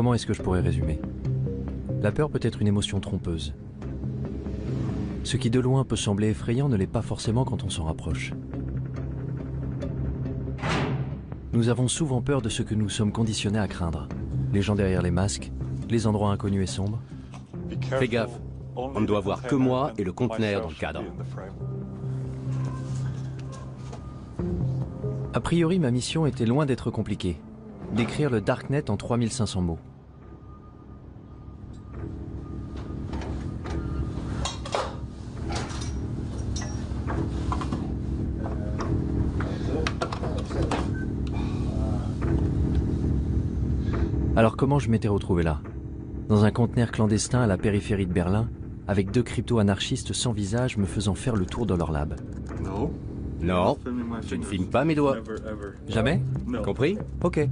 Comment est-ce que je pourrais résumer? La peur peut être une émotion trompeuse. Ce qui de loin peut sembler effrayant ne l'est pas forcément quand on s'en rapproche. Nous avons souvent peur de ce que nous sommes conditionnés à craindre. Les gens derrière les masques, les endroits inconnus et sombres. Fais gaffe, on ne doit voir que moi et le conteneur dans le cadre. A priori, ma mission était loin d'être compliquée. Décrire le Darknet en 3500 mots. Alors comment je m'étais retrouvé là? Dans un conteneur clandestin à la périphérie de Berlin, avec 2 crypto-anarchistes sans visage me faisant faire le tour de leur lab. Non, je ne filme pas mes doigts. Jamais? Compris? Ok.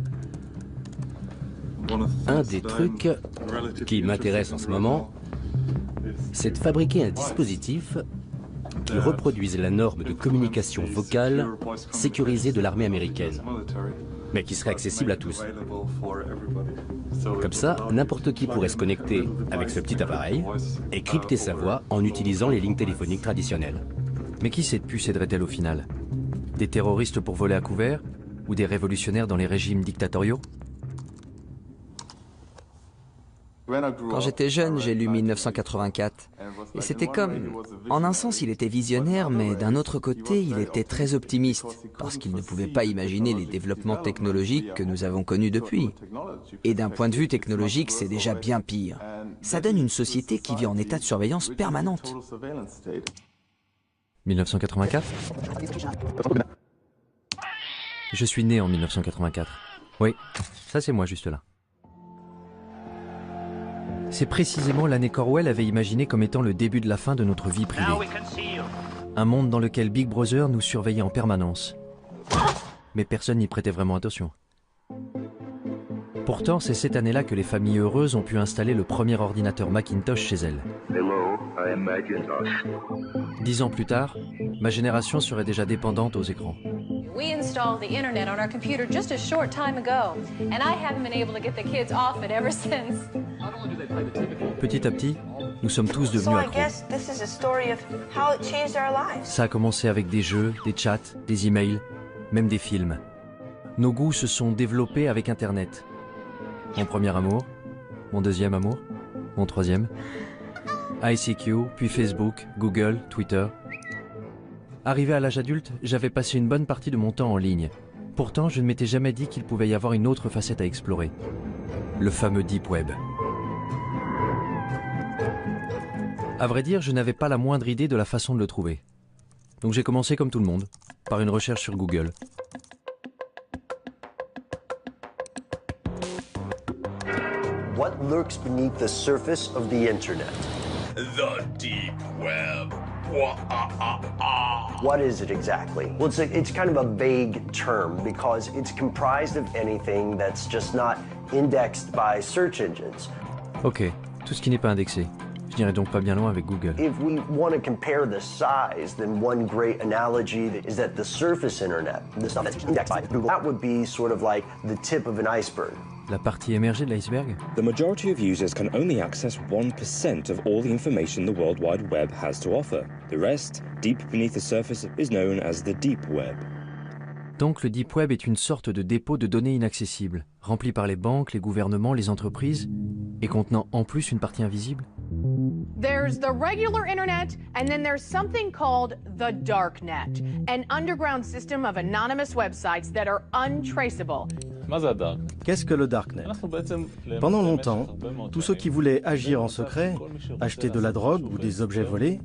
Un des trucs qui m'intéresse en ce moment, c'est de fabriquer un dispositif qui reproduise la norme de communication vocale sécurisée de l'armée américaine, mais qui serait accessible à tous. Comme ça, n'importe qui pourrait se connecter avec ce petit appareil et crypter sa voix en utilisant les lignes téléphoniques traditionnelles. Mais qui cette puce aiderait-elle au final? Des terroristes pour voler à couvert? Ou des révolutionnaires dans les régimes dictatoriaux? Quand j'étais jeune, j'ai lu 1984. Et c'était comme... En un sens, il était visionnaire, mais d'un autre côté, il était très optimiste, parce qu'il ne pouvait pas imaginer les développements technologiques que nous avons connus depuis. Et d'un point de vue technologique, c'est déjà bien pire. Ça donne une société qui vit en état de surveillance permanente. 1984? Je suis né en 1984. Oui, ça c'est moi juste là. C'est précisément l'année qu'Orwell avait imaginé comme étant le début de la fin de notre vie privée. Un monde dans lequel Big Brother nous surveillait en permanence. Mais personne n'y prêtait vraiment attention. Pourtant, c'est cette année-là que les familles heureuses ont pu installer le premier ordinateur Macintosh chez elles. 10 ans plus tard, ma génération serait déjà dépendante aux écrans. We installed the internet on our computer just a short time ago, and I haven't been able to get the kids off it ever since. Petit à petit, nous sommes tous devenus accros. Ça a commencé avec des jeux, des chats, des emails, même des films. Nos goûts se sont développés avec Internet. Mon premier amour, mon deuxième amour, mon troisième. ICQ, puis Facebook, Google, Twitter. Arrivé à l'âge adulte, j'avais passé une bonne partie de mon temps en ligne. Pourtant, je ne m'étais jamais dit qu'il pouvait y avoir une autre facette à explorer. Le fameux Deep Web. À vrai dire, je n'avais pas la moindre idée de la façon de le trouver. Donc j'ai commencé comme tout le monde, par une recherche sur Google. What lurks beneath the surface of the internet? The deep web. What is it exactly? Well, it's kind of a vague term because it's comprised of anything that's just not indexed by search engines. Ok, tout ce qui n'est pas indexé. Je n'irai donc pas bien loin avec Google. If we want to compare the size, then one great analogy is that the surface internet, the stuff that's indexed by Google, that would be sort of like the tip of an iceberg. La partie émergée de l'iceberg? The majority of users can only access 1% of all the information the World Wide Web has to offer. The rest, deep beneath the surface, is known as the deep web. Donc le Deep Web est une sorte de dépôt de données inaccessibles, rempli par les banques, les gouvernements, les entreprises, et contenant en plus une partie invisible? There's the regular internet, and then there's something called the darknet, an underground system of anonymous websites that are untraceable. Qu'est-ce que le Darknet? Pendant longtemps, tous ceux qui voulaient agir en secret, acheter de la drogue ou des objets volés,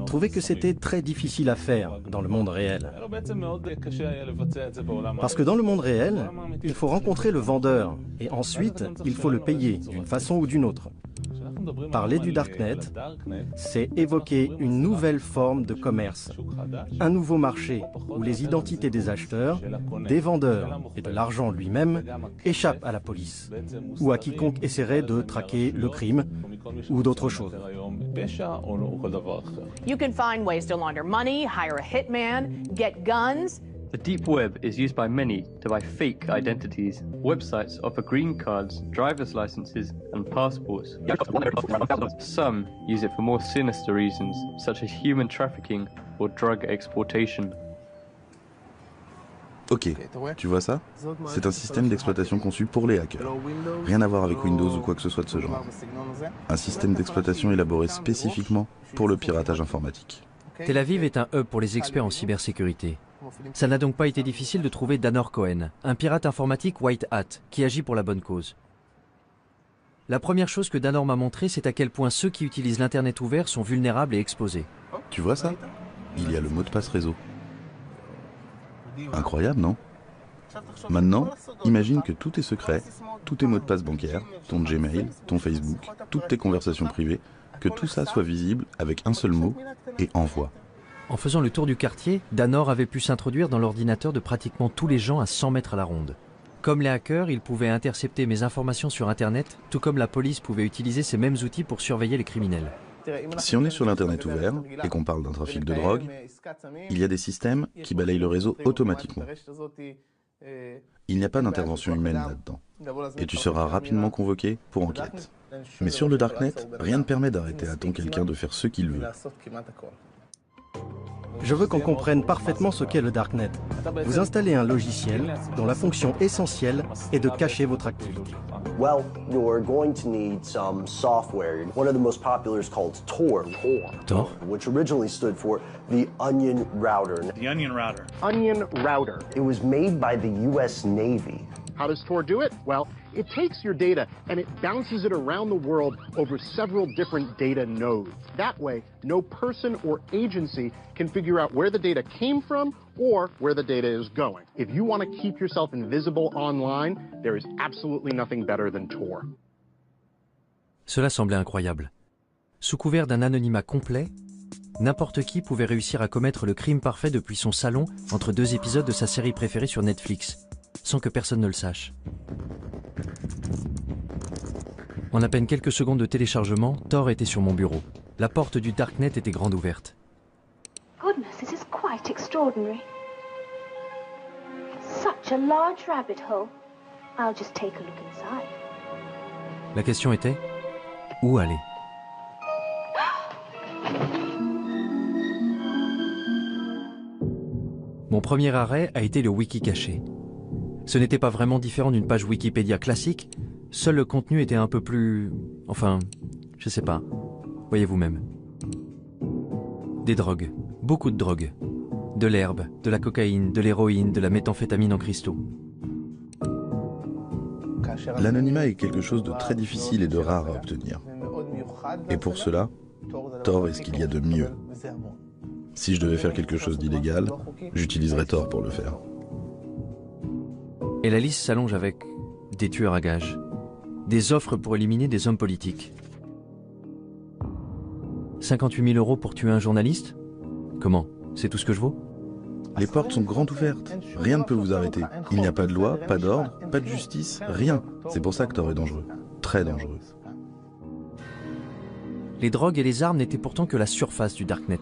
trouvaient que c'était très difficile à faire dans le monde réel. Parce que dans le monde réel, il faut rencontrer le vendeur et ensuite, il faut le payer d'une façon ou d'une autre. Parler du Darknet, c'est évoquer une nouvelle forme de commerce, un nouveau marché où les identités des acheteurs, des vendeurs et de l'argent lui-même échappent à la police ou à quiconque essaierait de traquer le crime ou d'autres choses. You can find ways to launder money, hire a hitman, get guns, The deep web is used by many to buy fake identities. Websites offer green cards, driver's licenses, and passports. Some use it for more sinister reasons, such as human trafficking or drug exportation. Ok, tu vois ça? C'est un système d'exploitation conçu pour les hackers. Rien à voir avec Windows ou quoi que ce soit de ce genre. Un système d'exploitation élaboré spécifiquement pour le piratage informatique. Tel Aviv est un hub pour les experts en cybersécurité. Ça n'a donc pas été difficile de trouver Danor Cohen, un pirate informatique white hat, qui agit pour la bonne cause. La première chose que Danor m'a montré, c'est à quel point ceux qui utilisent l'Internet ouvert sont vulnérables et exposés. Tu vois ça? Il y a le mot de passe réseau. Incroyable, non? Maintenant, imagine que tous tes secrets, tous tes mots de passe bancaires, ton Gmail, ton Facebook, toutes tes conversations privées, que tout ça soit visible avec un seul mot et envoie. En faisant le tour du quartier, Danor avait pu s'introduire dans l'ordinateur de pratiquement tous les gens à 100 mètres à la ronde. Comme les hackers, ils pouvaient intercepter mes informations sur Internet, tout comme la police pouvait utiliser ces mêmes outils pour surveiller les criminels. Si on est sur l'Internet ouvert et qu'on parle d'un trafic de drogue, il y a des systèmes qui balayent le réseau automatiquement. Il n'y a pas d'intervention humaine là-dedans. Et tu seras rapidement convoqué pour enquête. Mais sur le Darknet, rien ne permet d'arrêter à temps quelqu'un de faire ce qu'il veut. Je veux qu'on comprenne parfaitement ce qu'est le Darknet. Vous installez un logiciel dont la fonction essentielle est de cacher votre activité. Well, you're going to need some software. One of the most popular is called Tor. Tor? Which originally stood for the Onion Router. The Onion Router. Onion Router. It was made by the US Navy. How does Tor do it? Well, it takes your data and it bounces it around the world over several different data nodes. That way, no person or agency can figure out where the data came from or where the data is going. If you want to keep yourself invisible online, there is absolutely nothing better than Tor. Cela semblait incroyable. Sous couvert d'un anonymat complet, n'importe qui pouvait réussir à commettre le crime parfait depuis son salon entre deux épisodes de sa série préférée sur Netflix, sans que personne ne le sache. En à peine quelques secondes de téléchargement, Tor était sur mon bureau. La porte du Darknet était grande ouverte. Goodness, this is quite extraordinary. Such a large rabbit hole. I'll just take a look inside. La question était, où aller? Mon premier arrêt a été le wiki caché. Ce n'était pas vraiment différent d'une page Wikipédia classique, seul le contenu était un peu plus... enfin, je sais pas, voyez vous-même. Des drogues, beaucoup de drogues. De l'herbe, de la cocaïne, de l'héroïne, de la méthamphétamine en cristaux. L'anonymat est quelque chose de très difficile et de rare à obtenir. Et pour cela, Tor est ce qu'il y a de mieux. Si je devais faire quelque chose d'illégal, j'utiliserais Tor pour le faire. Et la liste s'allonge avec des tueurs à gages, des offres pour éliminer des hommes politiques. 58 000 € pour tuer un journaliste? Comment? C'est tout ce que je vaux? Les portes sont grandes ouvertes. Rien ne peut vous arrêter. Il n'y a pas de loi, pas d'ordre, pas de justice, rien. C'est pour ça que Tor est dangereux. Très dangereux. Les drogues et les armes n'étaient pourtant que la surface du Darknet.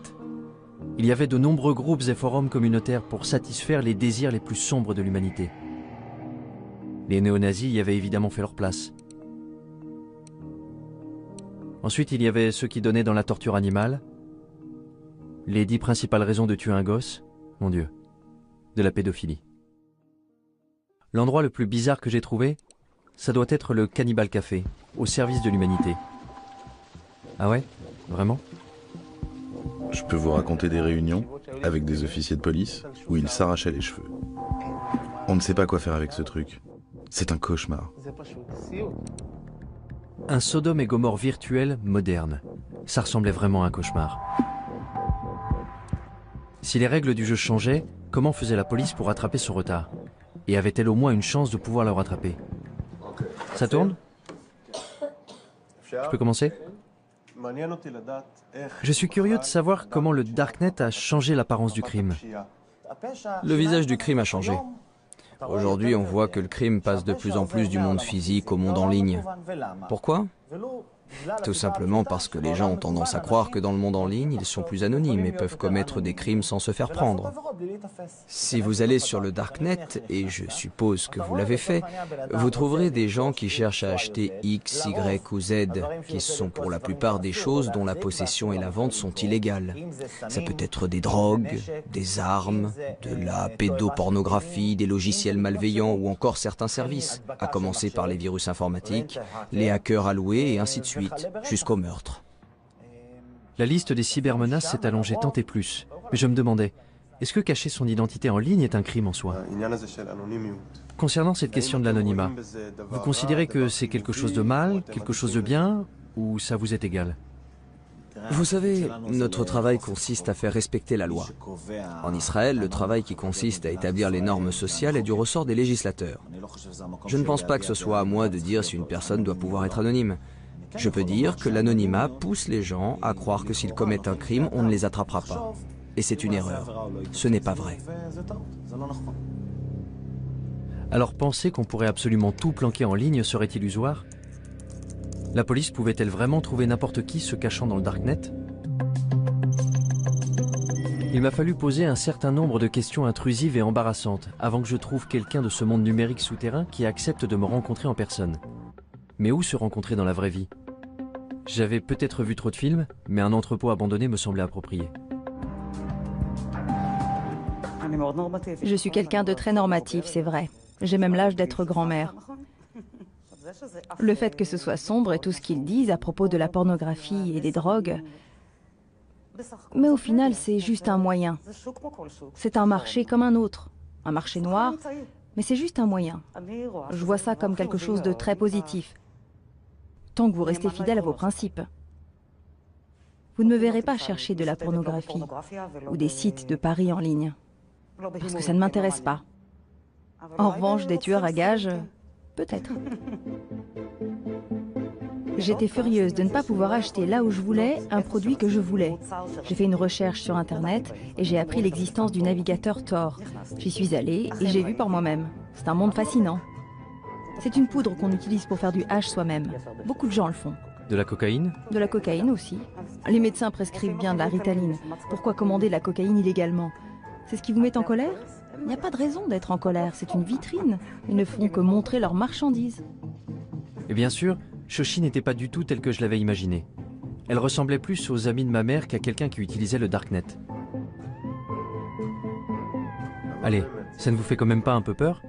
Il y avait de nombreux groupes et forums communautaires pour satisfaire les désirs les plus sombres de l'humanité. Les néo-nazis y avaient évidemment fait leur place. Ensuite, il y avait ceux qui donnaient dans la torture animale. Les 10 principales raisons de tuer un gosse, mon Dieu, de la pédophilie. L'endroit le plus bizarre que j'ai trouvé, ça doit être le Cannibal Café, au service de l'humanité. Ah ouais? Vraiment? Je peux vous raconter des réunions avec des officiers de police où ils s'arrachaient les cheveux. On ne sait pas quoi faire avec ce truc. C'est un cauchemar. Un Sodome et Gomorrhe virtuel moderne. Ça ressemblait vraiment à un cauchemar. Si les règles du jeu changeaient, comment faisait la police pour rattraper son retard? Et avait-elle au moins une chance de pouvoir le rattraper? Ça tourne? Je peux commencer? Je suis curieux de savoir comment le Darknet a changé l'apparence du crime. Le visage du crime a changé. Aujourd'hui, on voit que le crime passe de plus en plus du monde physique au monde en ligne. Pourquoi? Tout simplement parce que les gens ont tendance à croire que dans le monde en ligne, ils sont plus anonymes et peuvent commettre des crimes sans se faire prendre. Si vous allez sur le Darknet, et je suppose que vous l'avez fait, vous trouverez des gens qui cherchent à acheter X, Y ou Z, qui sont pour la plupart des choses dont la possession et la vente sont illégales. Ça peut être des drogues, des armes, de la pédopornographie, des logiciels malveillants ou encore certains services, à commencer par les virus informatiques, les hackers alloués et ainsi de suite, jusqu'au meurtre. La liste des cybermenaces s'est allongée tant et plus. Mais je me demandais, est-ce que cacher son identité en ligne est un crime en soi? Concernant cette question de l'anonymat, vous considérez que c'est quelque chose de mal, quelque chose de bien, ou ça vous est égal? Vous savez, notre travail consiste à faire respecter la loi. En Israël, le travail qui consiste à établir les normes sociales est du ressort des législateurs. Je ne pense pas que ce soit à moi de dire si une personne doit pouvoir être anonyme. Je peux dire que l'anonymat pousse les gens à croire que s'ils commettent un crime, on ne les attrapera pas. Et c'est une erreur. Ce n'est pas vrai. Alors penser qu'on pourrait absolument tout planquer en ligne serait illusoire? La police pouvait-elle vraiment trouver n'importe qui se cachant dans le Darknet? Il m'a fallu poser un certain nombre de questions intrusives et embarrassantes avant que je trouve quelqu'un de ce monde numérique souterrain qui accepte de me rencontrer en personne. Mais où se rencontrer dans la vraie vie? J'avais peut-être vu trop de films, mais un entrepôt abandonné me semblait approprié. Je suis quelqu'un de très normatif, c'est vrai. J'ai même l'âge d'être grand-mère. Le fait que ce soit sombre et tout ce qu'ils disent à propos de la pornographie et des drogues, mais au final, c'est juste un moyen. C'est un marché comme un autre. Un marché noir, mais c'est juste un moyen. Je vois ça comme quelque chose de très positif. Tant que vous restez fidèle à vos principes. Vous ne me verrez pas chercher de la pornographie ou des sites de paris en ligne. Parce que ça ne m'intéresse pas. En revanche, des tueurs à gages, peut-être. J'étais furieuse de ne pas pouvoir acheter là où je voulais un produit que je voulais. J'ai fait une recherche sur Internet et j'ai appris l'existence du navigateur Tor. J'y suis allée et j'ai vu par moi-même. C'est un monde fascinant. C'est une poudre qu'on utilise pour faire du hash soi-même. Beaucoup de gens le font. De la cocaïne? De la cocaïne aussi. Les médecins prescrivent bien de la Ritaline. Pourquoi commander de la cocaïne illégalement? C'est ce qui vous met en colère? Il n'y a pas de raison d'être en colère, c'est une vitrine. Ils ne font que montrer leurs marchandises. Et bien sûr, Shoshi n'était pas du tout telle que je l'avais imaginée. Elle ressemblait plus aux amis de ma mère qu'à quelqu'un qui utilisait le Darknet. Allez, ça ne vous fait quand même pas un peu peur?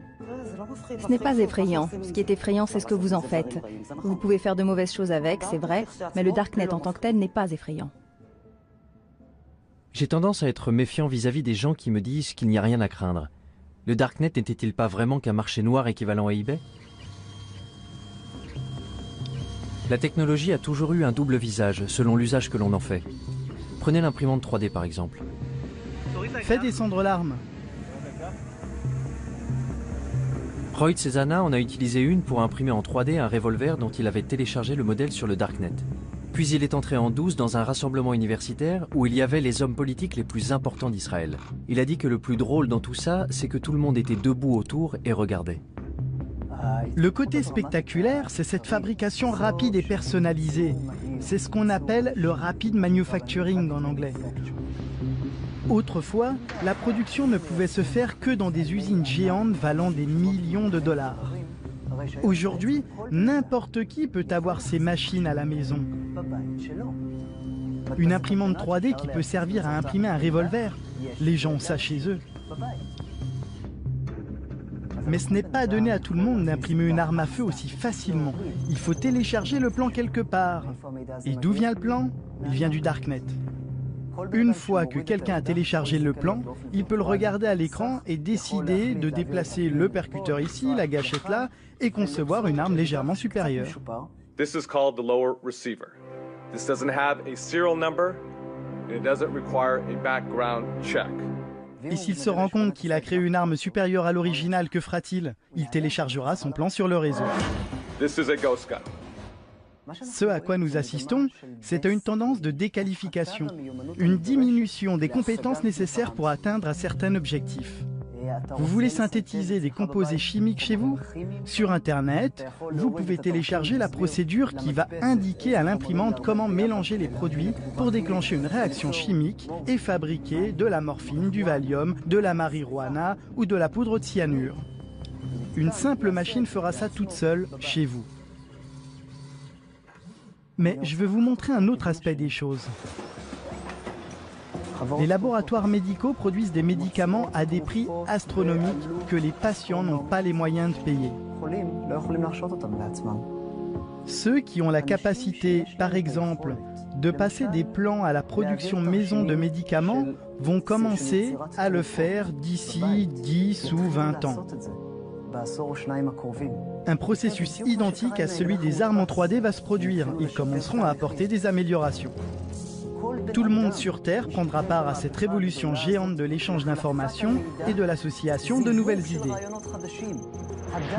Ce n'est pas effrayant. Ce qui est effrayant, c'est ce que vous en faites. Vous pouvez faire de mauvaises choses avec, c'est vrai, mais le Darknet en tant que tel n'est pas effrayant. J'ai tendance à être méfiant vis-à-vis des gens qui me disent qu'il n'y a rien à craindre. Le Darknet n'était-il pas vraiment qu'un marché noir équivalent à eBay? La technologie a toujours eu un double visage, selon l'usage que l'on en fait. Prenez l'imprimante 3D par exemple. Fais descendre l'arme. Roy Cezana en a utilisé une pour imprimer en 3D un revolver dont il avait téléchargé le modèle sur le Darknet. Puis il est entré en douce dans un rassemblement universitaire où il y avait les hommes politiques les plus importants d'Israël. Il a dit que le plus drôle dans tout ça, c'est que tout le monde était debout autour et regardait. Le côté spectaculaire, c'est cette fabrication rapide et personnalisée. C'est ce qu'on appelle le rapid manufacturing en anglais. Autrefois, la production ne pouvait se faire que dans des usines géantes valant des millions de dollars. Aujourd'hui, n'importe qui peut avoir ces machines à la maison. Une imprimante 3D qui peut servir à imprimer un revolver. Les gens ont ça chez eux. Mais ce n'est pas donné à tout le monde d'imprimer une arme à feu aussi facilement. Il faut télécharger le plan quelque part. Et d'où vient le plan? Il vient du Darknet. Une fois que quelqu'un a téléchargé le plan, il peut le regarder à l'écran et décider de déplacer le percuteur ici, la gâchette là, et concevoir une arme légèrement supérieure. This is called the lower receiver. This doesn't have a serial number and it doesn't require a background check. Et s'il se rend compte qu'il a créé une arme supérieure à l'original, que fera-t-il? Il téléchargera son plan sur le réseau. This is a ghost gun. Ce à quoi nous assistons, c'est à une tendance de déqualification, une diminution des compétences nécessaires pour atteindre un certain objectif. Vous voulez synthétiser des composés chimiques chez vous? Sur Internet, vous pouvez télécharger la procédure qui va indiquer à l'imprimante comment mélanger les produits pour déclencher une réaction chimique et fabriquer de la morphine, du Valium, de la marijuana ou de la poudre de cyanure. Une simple machine fera ça toute seule chez vous. Mais je vais vous montrer un autre aspect des choses. Les laboratoires médicaux produisent des médicaments à des prix astronomiques que les patients n'ont pas les moyens de payer. Ceux qui ont la capacité, par exemple, de passer des plans à la production maison de médicaments vont commencer à le faire d'ici 10 ou 20 ans. Un processus identique à celui des armes en 3D va se produire. Ils commenceront à apporter des améliorations. Tout le monde sur Terre prendra part à cette révolution géante de l'échange d'informations et de l'association de nouvelles idées.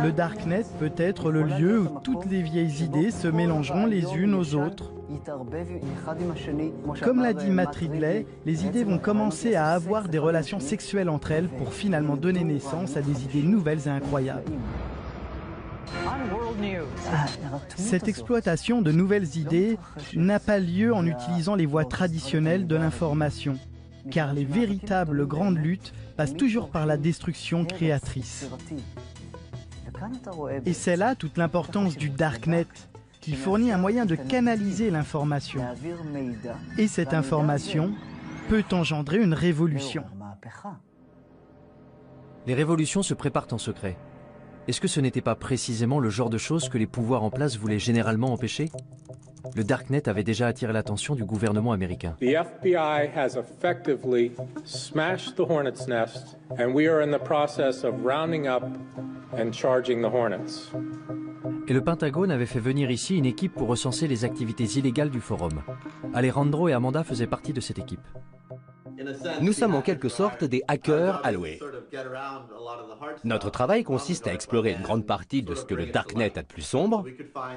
Le Darknet peut être le lieu où toutes les vieilles idées se mélangeront les unes aux autres. Comme l'a dit Matt Ridley, les idées vont commencer à avoir des relations sexuelles entre elles pour finalement donner naissance à des idées nouvelles et incroyables. Cette exploitation de nouvelles idées n'a pas lieu en utilisant les voies traditionnelles de l'information, car les véritables grandes luttes passent toujours par la destruction créatrice. Et c'est là toute l'importance du Darknet, qui fournit un moyen de canaliser l'information. Et cette information peut engendrer une révolution. Les révolutions se préparent en secret. Est-ce que ce n'était pas précisément le genre de choses que les pouvoirs en place voulaient généralement empêcher? Le Darknet avait déjà attiré l'attention du gouvernement américain. The FBI has effectively smashed the Hornet's nest, and we are in the process of rounding up and charging the Hornets. Et le Pentagone avait fait venir ici une équipe pour recenser les activités illégales du forum. Alejandro et Amanda faisaient partie de cette équipe. Nous sommes en quelque sorte des hackers alloués. Notre travail consiste à explorer une grande partie de ce que le Darknet a de plus sombre,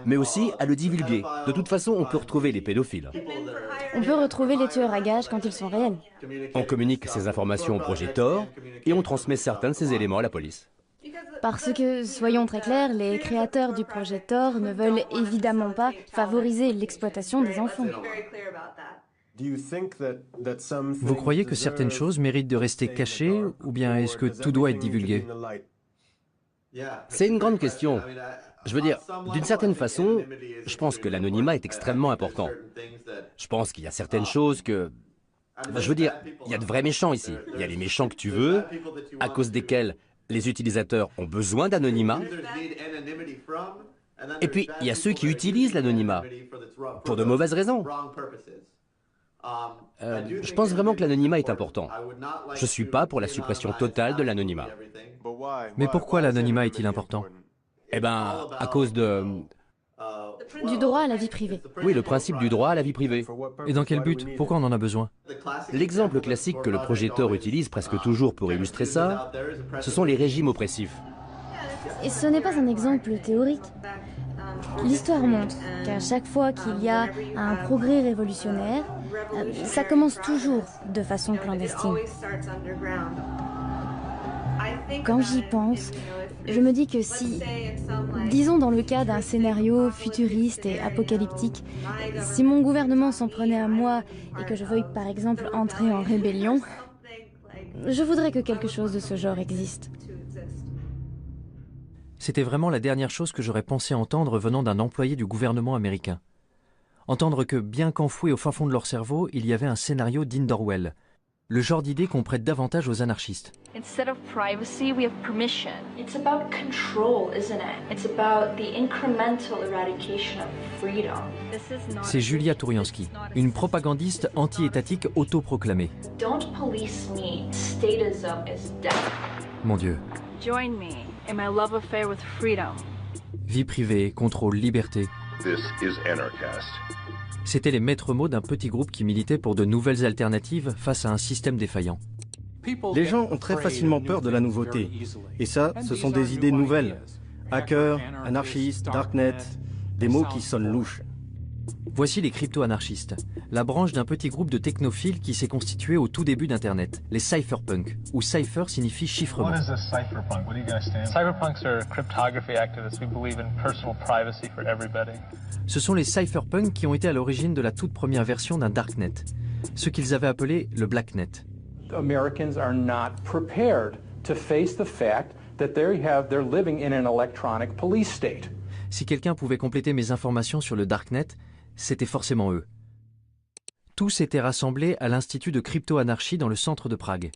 mais aussi à le divulguer. De toute façon, on peut retrouver les pédophiles. On peut retrouver les tueurs à gages quand ils sont réels. On communique ces informations au projet Tor et on transmet certains de ces éléments à la police. Parce que, soyons très clairs, les créateurs du projet Tor ne veulent évidemment pas favoriser l'exploitation des enfants. Vous croyez que certaines choses méritent de rester cachées, ou bien est-ce que tout doit être divulgué? C'est une grande question. Je veux dire, d'une certaine façon, je pense que l'anonymat est extrêmement important. Je pense qu'il y a certaines choses que... Je veux dire, il y a de vrais méchants ici. Il y a les méchants que tu veux, à cause desquels les utilisateurs ont besoin d'anonymat. Et puis, il y a ceux qui utilisent l'anonymat pour de mauvaises raisons. Je pense vraiment que l'anonymat est important. Je ne suis pas pour la suppression totale de l'anonymat. Mais pourquoi l'anonymat est-il important? Eh bien, à cause de... Du droit à la vie privée. Oui, le principe du droit à la vie privée. Et dans quel but? Pourquoi on en a besoin? L'exemple classique que le projet Tor utilise presque toujours pour illustrer ça, ce sont les régimes oppressifs. Et ce n'est pas un exemple théorique. L'histoire montre qu'à chaque fois qu'il y a un progrès révolutionnaire, ça commence toujours de façon clandestine. Quand j'y pense, je me dis que si, disons dans le cas d'un scénario futuriste et apocalyptique, si mon gouvernement s'en prenait à moi et que je veuille par exemple entrer en rébellion, je voudrais que quelque chose de ce genre existe. C'était vraiment la dernière chose que j'aurais pensé entendre venant d'un employé du gouvernement américain. Entendre que, bien qu'enfouis au fin fond de leur cerveau, il y avait un scénario digne d'Orwell. Le genre d'idée qu'on prête davantage aux anarchistes. Instead of privacy, we have permission. It's about control, isn't it? It's about the incremental eradication of freedom. C'est Julia Touriansky, une propagandiste anti-étatique autoproclamée. Don't police me. Statism is death. Mon Dieu. Join me in my love affair with freedom. Vie privée, contrôle, liberté. This is Anarchast. C'étaient les maîtres mots d'un petit groupe qui militait pour de nouvelles alternatives face à un système défaillant. Les gens ont très facilement peur de la nouveauté. Et ça, ce sont des idées nouvelles. Hacker, anarchiste, darknet, des mots qui sonnent louches. Voici les crypto-anarchistes, la branche d'un petit groupe de technophiles qui s'est constitué au tout début d'Internet, les cypherpunks, où cypher signifie chiffrement. What is a cypherpunk? What do you guys stand for? Cypherpunks are cryptography activists who believe in personal privacy for everybody. Ce sont les cypherpunks qui ont été à l'origine de la toute première version d'un darknet, ce qu'ils avaient appelé le blacknet. Americans are not prepared to face the fact that they're living in an electronic police state. Si quelqu'un pouvait compléter mes informations sur le darknet, c'était forcément eux. Tous étaient rassemblés à l'Institut de crypto-anarchie dans le centre de Prague.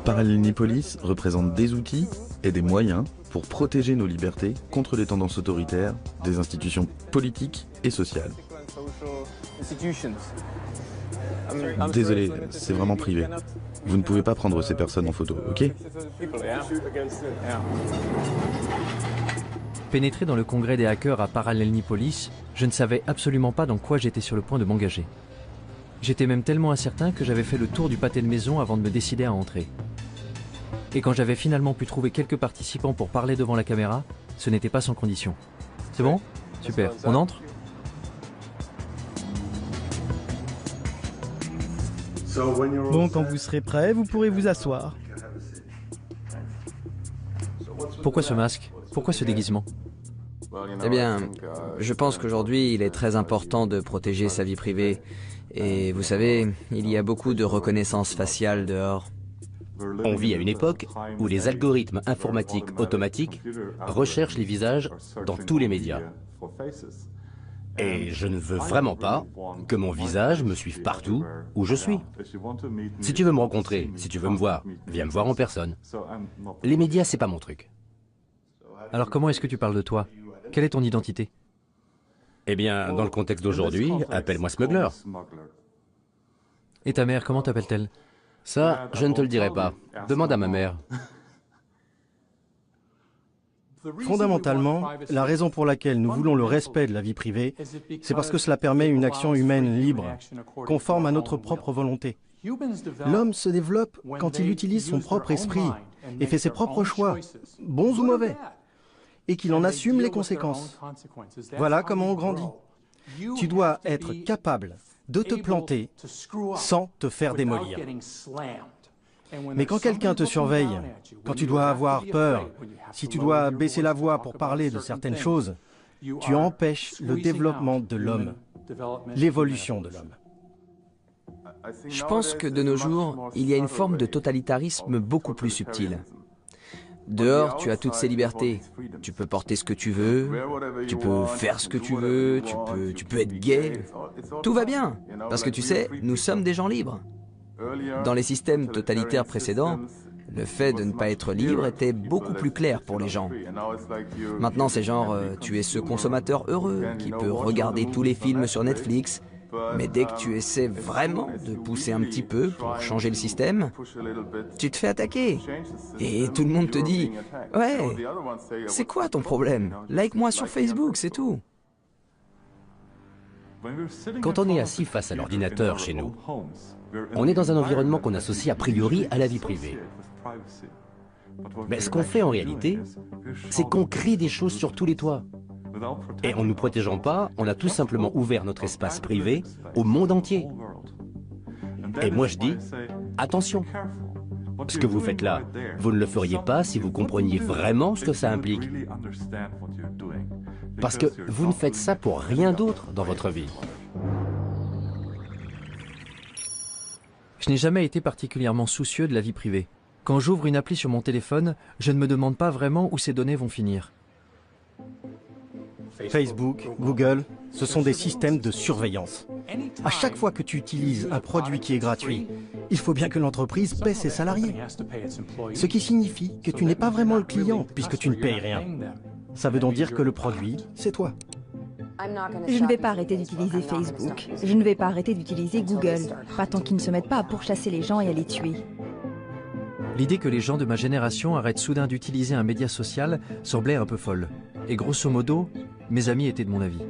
Parallelnipolis représente des outils et des moyens pour protéger nos libertés contre les tendances autoritaires des institutions politiques et sociales. Désolé, c'est vraiment privé. Vous ne pouvez pas prendre ces personnes en photo, ok? Pénétré dans le congrès des hackers à Parallelnipolis, je ne savais absolument pas dans quoi j'étais sur le point de m'engager. J'étais même tellement incertain que j'avais fait le tour du pâté de maison avant de me décider à entrer. Et quand j'avais finalement pu trouver quelques participants pour parler devant la caméra, ce n'était pas sans condition. C'est bon? Super. On entre? Bon, quand vous serez prêt, vous pourrez vous asseoir. Pourquoi ce masque? Pourquoi ce déguisement? Eh bien, je pense qu'aujourd'hui, il est très important de protéger sa vie privée. Et vous savez, il y a beaucoup de reconnaissance faciale dehors. On vit à une époque où les algorithmes informatiques automatiques recherchent les visages dans tous les médias. Et je ne veux vraiment pas que mon visage me suive partout où je suis. Si tu veux me rencontrer, si tu veux me voir, viens me voir en personne. Les médias, c'est pas mon truc. Alors comment est-ce que tu parles de toi? Quelle est ton identité? Eh bien, dans le contexte d'aujourd'hui, appelle-moi Smuggler. Et ta mère, comment t'appelle-t-elle? Ça, je ne te le dirai pas. Demande à ma mère. Fondamentalement, la raison pour laquelle nous voulons le respect de la vie privée, c'est parce que cela permet une action humaine libre, conforme à notre propre volonté. L'homme se développe quand il utilise son propre esprit et fait ses propres choix, bons ou mauvais, et qu'il en assume les conséquences. Voilà comment on grandit. Tu dois être capable de te planter sans te faire démolir. Mais quand quelqu'un te surveille, quand tu dois avoir peur, si tu dois baisser la voix pour parler de certaines choses, tu empêches le développement de l'homme, l'évolution de l'homme. Je pense que de nos jours, il y a une forme de totalitarisme beaucoup plus subtile. Dehors, tu as toutes ces libertés. Tu peux porter ce que tu veux, tu peux faire ce que tu veux, tu peux être gay. Tout va bien, parce que tu sais, nous sommes des gens libres. Dans les systèmes totalitaires précédents, le fait de ne pas être libre était beaucoup plus clair pour les gens. Maintenant, c'est genre, tu es ce consommateur heureux qui peut regarder tous les films sur Netflix, mais dès que tu essaies vraiment de pousser un petit peu pour changer le système, tu te fais attaquer. Et tout le monde te dit « Ouais, c'est quoi ton problème? Like-moi sur Facebook, c'est tout. » Quand on est assis face à l'ordinateur chez nous, on est dans un environnement qu'on associe a priori à la vie privée. Mais ce qu'on fait en réalité, c'est qu'on crie des choses sur tous les toits. Et en ne nous protégeant pas, on a tout simplement ouvert notre espace privé au monde entier. Et moi je dis, attention, ce que vous faites là, vous ne le feriez pas si vous compreniez vraiment ce que ça implique. Parce que vous ne faites ça pour rien d'autre dans votre vie. Je n'ai jamais été particulièrement soucieux de la vie privée. Quand j'ouvre une appli sur mon téléphone, je ne me demande pas vraiment où ces données vont finir. Facebook, Google, ce sont des systèmes de surveillance. À chaque fois que tu utilises un produit qui est gratuit, il faut bien que l'entreprise paie ses salariés. Ce qui signifie que tu n'es pas vraiment le client puisque tu ne payes rien. Ça veut donc dire que le produit, c'est toi. Je ne vais pas arrêter d'utiliser Facebook. Je ne vais pas arrêter d'utiliser Google. Pas tant qu'ils ne se mettent pas à pourchasser les gens et à les tuer. L'idée que les gens de ma génération arrêtent soudain d'utiliser un média social semblait un peu folle. Et grosso modo, mes amis étaient de mon avis.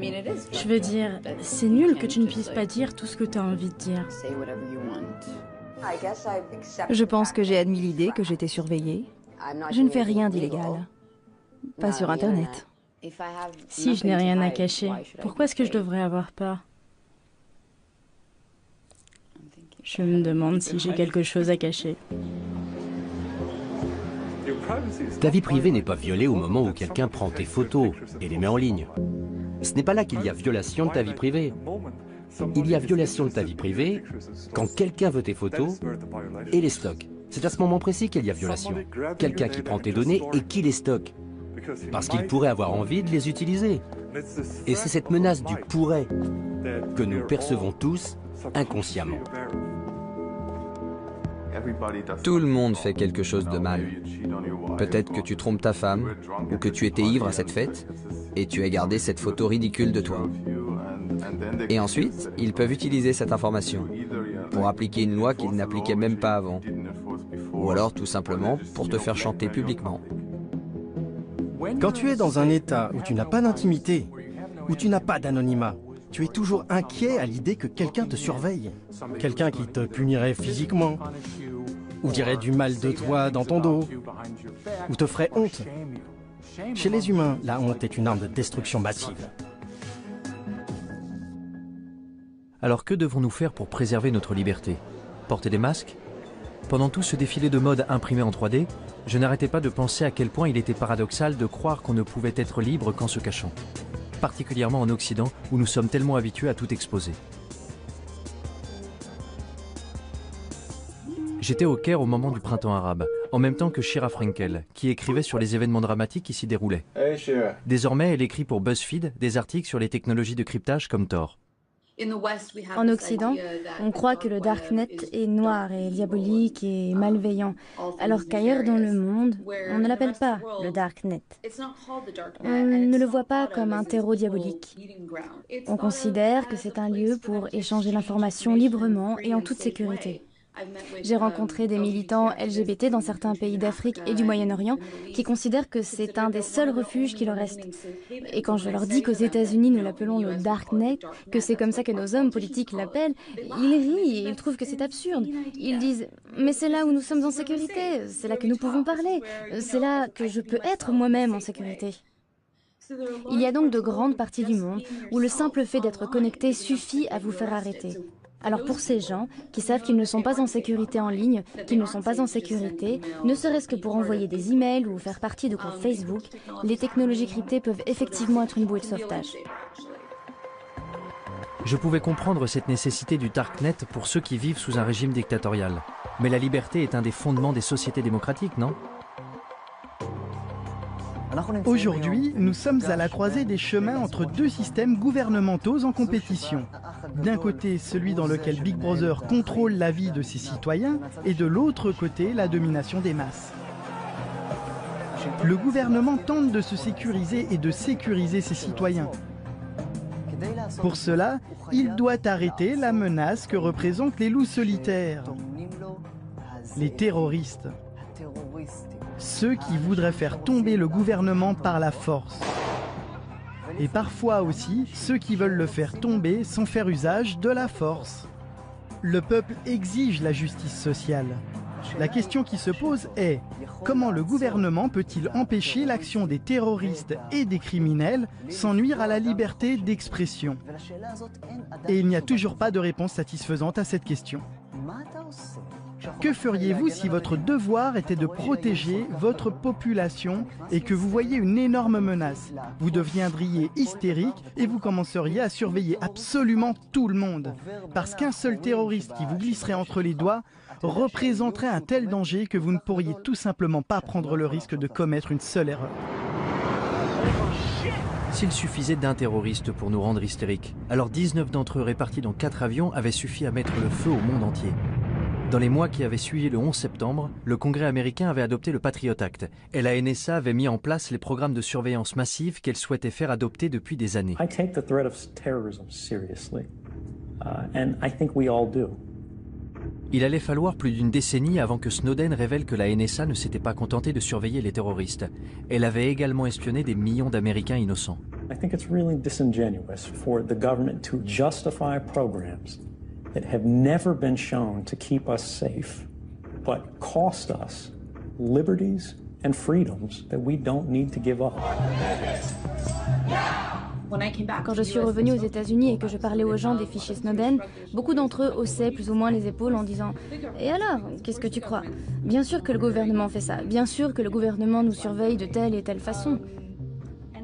Je veux dire, c'est nul que tu ne puisses pas dire tout ce que tu as envie de dire. Je pense que j'ai admis l'idée que j'étais surveillée. Je ne fais rien d'illégal. Pas sur Internet. Si je n'ai rien à cacher, pourquoi est-ce que je devrais avoir peur? Je me demande si j'ai quelque chose à cacher. Ta vie privée n'est pas violée au moment où quelqu'un prend tes photos et les met en ligne. Ce n'est pas là qu'il y a violation de ta vie privée. Il y a violation de ta vie privée quand quelqu'un veut tes photos et les stocke. C'est à ce moment précis qu'il y a violation. Quelqu'un qui prend tes données et qui les stocke. Parce qu'il pourrait avoir envie de les utiliser. Et c'est cette menace du pourrait que nous percevons tous inconsciemment. Tout le monde fait quelque chose de mal. Peut-être que tu trompes ta femme, ou que tu étais ivre à cette fête, et tu as gardé cette photo ridicule de toi. Et ensuite, ils peuvent utiliser cette information pour appliquer une loi qu'ils n'appliquaient même pas avant. Ou alors tout simplement pour te faire chanter publiquement. Quand tu es dans un état où tu n'as pas d'intimité, où tu n'as pas d'anonymat, tu es toujours inquiet à l'idée que quelqu'un te surveille. Quelqu'un qui te punirait physiquement, ou dirait du mal de toi dans ton dos, ou te ferait honte. Chez les humains, la honte est une arme de destruction massive. Alors que devons-nous faire pour préserver notre liberté? Porter des masques? Pendant tout ce défilé de mode imprimé en 3D, je n'arrêtais pas de penser à quel point il était paradoxal de croire qu'on ne pouvait être libre qu'en se cachant. Particulièrement en Occident, où nous sommes tellement habitués à tout exposer. J'étais au Caire au moment du printemps arabe, en même temps que Shira Frenkel, qui écrivait sur les événements dramatiques qui s'y déroulaient. Désormais, elle écrit pour BuzzFeed des articles sur les technologies de cryptage comme Tor. En Occident, on croit que le Darknet est noir et diabolique et malveillant, alors qu'ailleurs dans le monde, on ne l'appelle pas le Darknet. On ne le voit pas comme un terreau diabolique. On considère que c'est un lieu pour échanger l'information librement et en toute sécurité. J'ai rencontré des militants LGBT dans certains pays d'Afrique et du Moyen-Orient qui considèrent que c'est un des seuls refuges qui leur reste. Et quand je leur dis qu'aux États-Unis nous l'appelons le Darknet, que c'est comme ça que nos hommes politiques l'appellent, ils rient et ils trouvent que c'est absurde. Ils disent « Mais c'est là où nous sommes en sécurité, c'est là que nous pouvons parler, c'est là que je peux être moi-même en sécurité. » Il y a donc de grandes parties du monde où le simple fait d'être connecté suffit à vous faire arrêter. Alors pour ces gens qui savent qu'ils ne sont pas en sécurité en ligne, qu'ils ne sont pas en sécurité, ne serait-ce que pour envoyer des emails ou faire partie de groupes Facebook, les technologies cryptées peuvent effectivement être une bouée de sauvetage. Je pouvais comprendre cette nécessité du Darknet pour ceux qui vivent sous un régime dictatorial. Mais la liberté est un des fondements des sociétés démocratiques, non? Aujourd'hui, nous sommes à la croisée des chemins entre deux systèmes gouvernementaux en compétition. D'un côté, celui dans lequel Big Brother contrôle la vie de ses citoyens, et de l'autre côté, la domination des masses. Le gouvernement tente de se sécuriser et de sécuriser ses citoyens. Pour cela, il doit arrêter la menace que représentent les loups solitaires, les terroristes. Ceux qui voudraient faire tomber le gouvernement par la force. Et parfois aussi, ceux qui veulent le faire tomber sans faire usage de la force. Le peuple exige la justice sociale. La question qui se pose est, comment le gouvernement peut-il empêcher l'action des terroristes et des criminels sans nuire à la liberté d'expression? Et il n'y a toujours pas de réponse satisfaisante à cette question. Que feriez-vous si votre devoir était de protéger votre population et que vous voyez une énorme menace? Vous deviendriez hystérique et vous commenceriez à surveiller absolument tout le monde. Parce qu'un seul terroriste qui vous glisserait entre les doigts représenterait un tel danger que vous ne pourriez tout simplement pas prendre le risque de commettre une seule erreur. S'il suffisait d'un terroriste pour nous rendre hystériques, alors 19 d'entre eux répartis dans 4 avions avaient suffi à mettre le feu au monde entier. Dans les mois qui avaient suivi le 11 septembre, le Congrès américain avait adopté le Patriot Act et la NSA avait mis en place les programmes de surveillance massive qu'elle souhaitait faire adopter depuis des années. I take the threat of terrorism seriously, and I think we all do. Il allait falloir plus d'une décennie avant que Snowden révèle que la NSA ne s'était pas contentée de surveiller les terroristes. Elle avait également espionné des millions d'Américains innocents. I think it's really disingenuous for the government to justify programs that have never been shown to keep us safe, but cost us liberties and freedoms that we don't need to give up. Quand je suis revenue aux États-Unis et que je parlais aux gens des fichiers Snowden, beaucoup d'entre eux haussaient plus ou moins les épaules en disant « Et alors, qu'est-ce que tu crois? Bien sûr que le gouvernement fait ça, bien sûr que le gouvernement nous surveille de telle et telle façon. »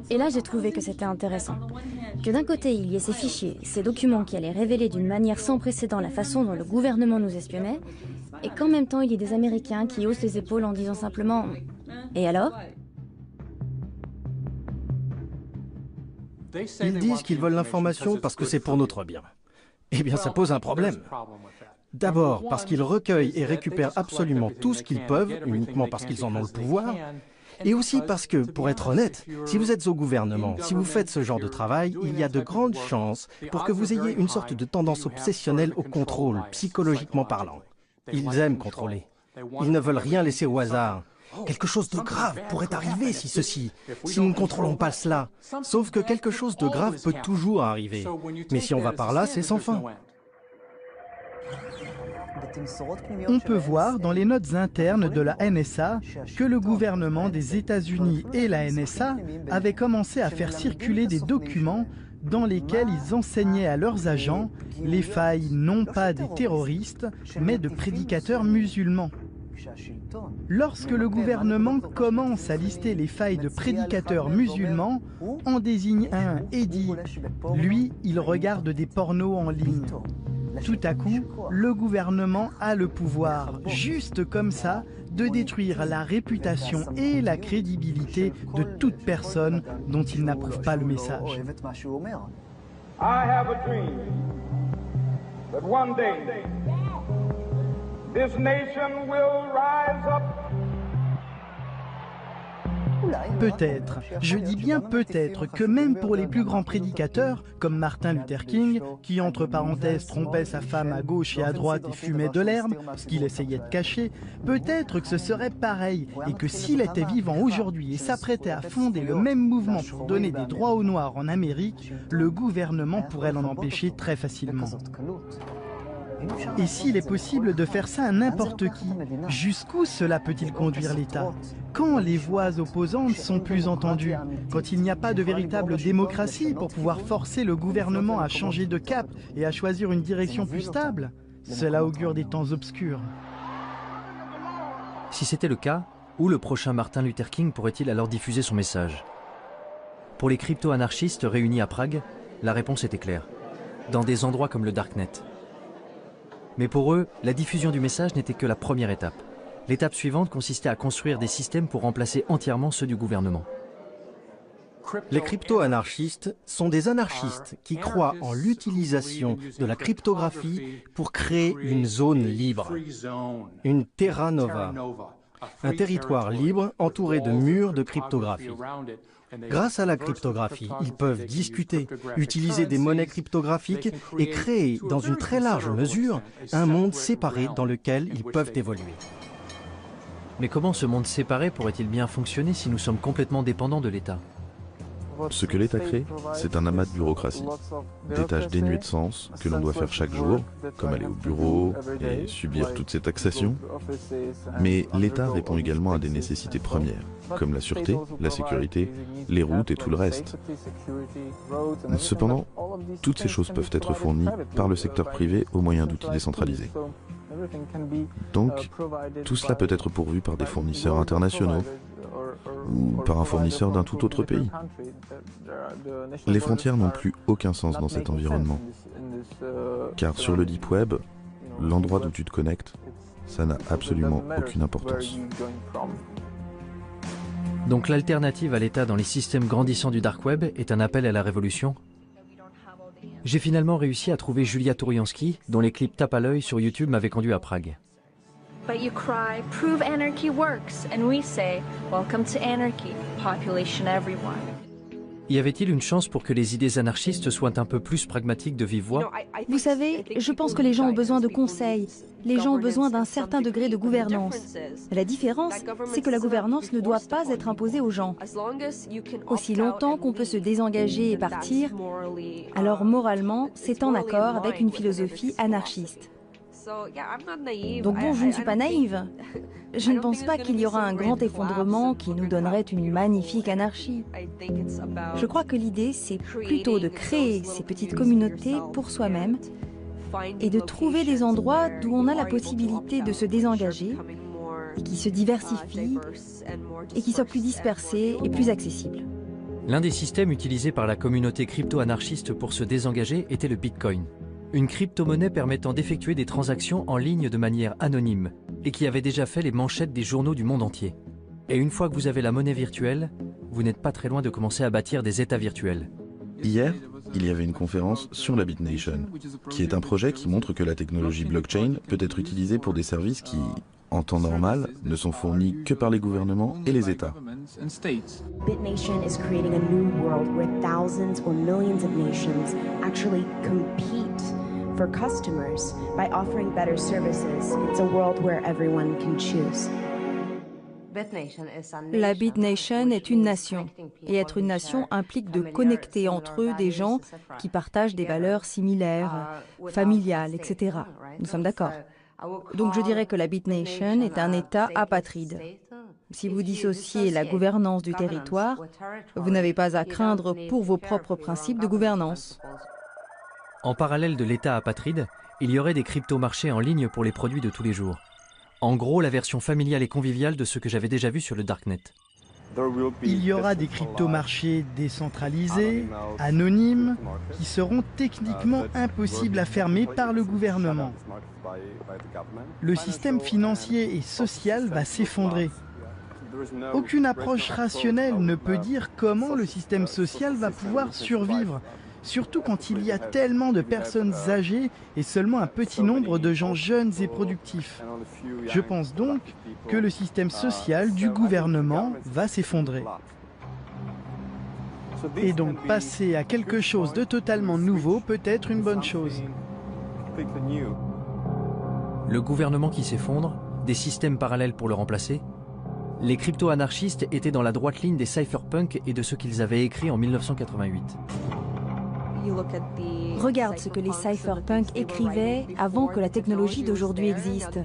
Et là, j'ai trouvé que c'était intéressant. Que d'un côté, il y ait ces fichiers, ces documents qui allaient révéler d'une manière sans précédent la façon dont le gouvernement nous espionnait, et qu'en même temps, il y ait des Américains qui haussent les épaules en disant simplement « Et alors ?» Ils disent qu'ils veulent l'information parce que c'est pour notre bien. Eh bien, ça pose un problème. D'abord, parce qu'ils recueillent et récupèrent absolument tout ce qu'ils peuvent, uniquement parce qu'ils en ont le pouvoir, et aussi parce que, pour être honnête, si vous êtes au gouvernement, si vous faites ce genre de travail, il y a de grandes chances pour que vous ayez une sorte de tendance obsessionnelle au contrôle, psychologiquement parlant. Ils aiment contrôler. Ils ne veulent rien laisser au hasard. Quelque chose de grave pourrait arriver si nous ne contrôlons pas cela. Sauf que quelque chose de grave peut toujours arriver. Mais si on va par là, c'est sans fin. On peut voir dans les notes internes de la NSA que le gouvernement des États-Unis et la NSA avaient commencé à faire circuler des documents dans lesquels ils enseignaient à leurs agents les failles non pas des terroristes, mais de prédicateurs musulmans. Lorsque le gouvernement commence à lister les failles de prédicateurs musulmans, on désigne un et dit « lui, il regarde des pornos en ligne ». Tout à coup, le gouvernement a le pouvoir, juste comme ça, de détruire la réputation et la crédibilité de toute personne dont il n'approuve pas le message. I have a dream that one day this nation will rise up. Peut-être, je dis bien peut-être, que même pour les plus grands prédicateurs, comme Martin Luther King, qui entre parenthèses trompait sa femme à gauche et à droite et fumait de l'herbe, ce qu'il essayait de cacher, peut-être que ce serait pareil, et que s'il était vivant aujourd'hui et s'apprêtait à fonder le même mouvement pour donner des droits aux Noirs en Amérique, le gouvernement pourrait l'en empêcher très facilement. Et s'il est possible de faire ça à n'importe qui, jusqu'où cela peut-il conduire l'État? Quand les voix opposantes sont plus entendues? Quand il n'y a pas de véritable démocratie pour pouvoir forcer le gouvernement à changer de cap et à choisir une direction plus stable? Cela augure des temps obscurs. Si c'était le cas, où le prochain Martin Luther King pourrait-il alors diffuser son message? Pour les crypto-anarchistes réunis à Prague, la réponse était claire. Dans des endroits comme le Darknet. Mais pour eux, la diffusion du message n'était que la première étape. L'étape suivante consistait à construire des systèmes pour remplacer entièrement ceux du gouvernement. Les crypto-anarchistes sont des anarchistes qui croient en l'utilisation de la cryptographie pour créer une zone libre, une terra nova, un territoire libre entouré de murs de cryptographie. Grâce à la cryptographie, ils peuvent discuter, utiliser des monnaies cryptographiques et créer, dans une très large mesure, un monde séparé dans lequel ils peuvent évoluer. Mais comment ce monde séparé pourrait-il bien fonctionner si nous sommes complètement dépendants de l'État? Ce que l'État crée, c'est un amas de bureaucratie, des tâches dénuées de sens que l'on doit faire chaque jour, comme aller au bureau et subir toutes ces taxations. Mais l'État répond également à des nécessités premières, comme la sûreté, la sécurité, les routes et tout le reste. Cependant, toutes ces choses peuvent être fournies par le secteur privé au moyen d'outils décentralisés. Donc, tout cela peut être pourvu par des fournisseurs internationaux, ou par un fournisseur d'un tout autre pays. Les frontières n'ont plus aucun sens dans cet environnement. Car sur le Deep Web, l'endroit d'où tu te connectes, ça n'a absolument aucune importance. Donc l'alternative à l'État dans les systèmes grandissants du Dark Web est un appel à la révolution? J'ai finalement réussi à trouver Julia Touriansky, dont les clips tape à l'œil sur YouTube m'avaient conduit à Prague. But you cry, prove anarchy works, and we say, welcome to anarchy, population everyone. Y avait-il une chance pour que les idées anarchistes soient un peu plus pragmatiques de vive voix? Vous savez, je pense que les gens ont besoin de conseils. Les gens ont besoin d'un certain degré de gouvernance. La différence, c'est que la gouvernance ne doit pas être imposée aux gens. Aussi longtemps qu'on peut se désengager et partir, alors moralement, c'est en accord avec une philosophie anarchiste. Donc bon, je ne suis pas naïve. Je ne pense pas qu'il y aura un grand effondrement qui nous donnerait une magnifique anarchie. Je crois que l'idée, c'est plutôt de créer ces petites communautés pour soi-même et de trouver des endroits d'où on a la possibilité de se désengager et qui se diversifient et qui soient plus dispersés et plus accessibles. L'un des systèmes utilisés par la communauté crypto-anarchiste pour se désengager était le Bitcoin. Une crypto-monnaie permettant d'effectuer des transactions en ligne de manière anonyme et qui avait déjà fait les manchettes des journaux du monde entier. Et une fois que vous avez la monnaie virtuelle, vous n'êtes pas très loin de commencer à bâtir des États virtuels. Hier, il y avait une conférence sur la BitNation, qui est un projet qui montre que la technologie blockchain peut être utilisée pour des services qui, en temps normal, ne sont fournis que par les gouvernements et les États. BitNation is creating a new world where thousands or millions of nations actually compete for customers by offering better services. It's a world where everyone can choose. La BitNation est une nation, et être une nation implique de connecter entre eux des gens qui partagent des valeurs similaires, familiales, etc. Nous sommes d'accord. Donc je dirais que la BitNation est un État apatride. Si vous dissociez la gouvernance du territoire, vous n'avez pas à craindre pour vos propres principes de gouvernance. En parallèle de l'État apatride, il y aurait des crypto-marchés en ligne pour les produits de tous les jours. En gros, la version familiale et conviviale de ce que j'avais déjà vu sur le Darknet. Il y aura des crypto-marchés décentralisés, anonymes, qui seront techniquement impossibles à fermer par le gouvernement. Le système financier et social va s'effondrer. Aucune approche rationnelle ne peut dire comment le système social va pouvoir survivre, surtout quand il y a tellement de personnes âgées et seulement un petit nombre de gens jeunes et productifs. Je pense donc que le système social du gouvernement va s'effondrer. Et donc passer à quelque chose de totalement nouveau peut être une bonne chose. Le gouvernement qui s'effondre, des systèmes parallèles pour le remplacer. Les crypto-anarchistes étaient dans la droite ligne des cypherpunks et de ce qu'ils avaient écrit en 1988. Regarde ce que les cypherpunks écrivaient avant que la technologie d'aujourd'hui existe.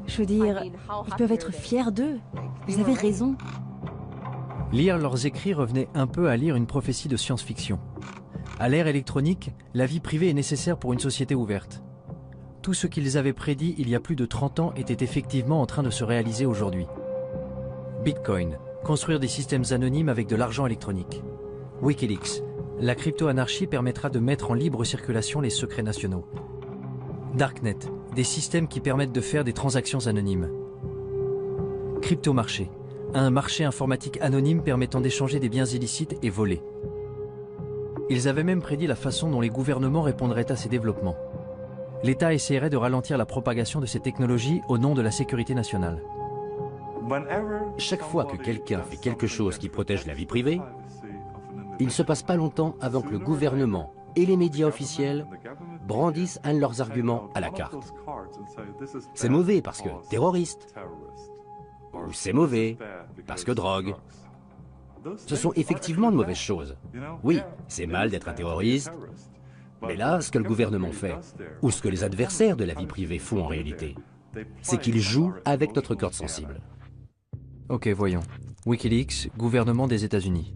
Je veux dire, ils peuvent être fiers d'eux. Ils avaient raison. Lire leurs écrits revenait un peu à lire une prophétie de science-fiction. À l'ère électronique, la vie privée est nécessaire pour une société ouverte. Tout ce qu'ils avaient prédit il y a plus de 30 ans était effectivement en train de se réaliser aujourd'hui. Bitcoin, construire des systèmes anonymes avec de l'argent électronique. Wikileaks, la crypto-anarchie permettra de mettre en libre circulation les secrets nationaux. Darknet, des systèmes qui permettent de faire des transactions anonymes. Crypto-marché, un marché informatique anonyme permettant d'échanger des biens illicites et volés. Ils avaient même prédit la façon dont les gouvernements répondraient à ces développements. L'État essaierait de ralentir la propagation de ces technologies au nom de la sécurité nationale. Chaque fois que quelqu'un fait quelque chose qui protège la vie privée, il ne se passe pas longtemps avant que le gouvernement et les médias officiels brandissent un de leurs arguments à la carte. C'est mauvais parce que terroriste, ou c'est mauvais parce que drogue. Ce sont effectivement de mauvaises choses. Oui, c'est mal d'être un terroriste, mais là, ce que le gouvernement fait, ou ce que les adversaires de la vie privée font en réalité, c'est qu'ils jouent avec notre corde sensible. Ok, voyons. Wikileaks, gouvernement des États-Unis.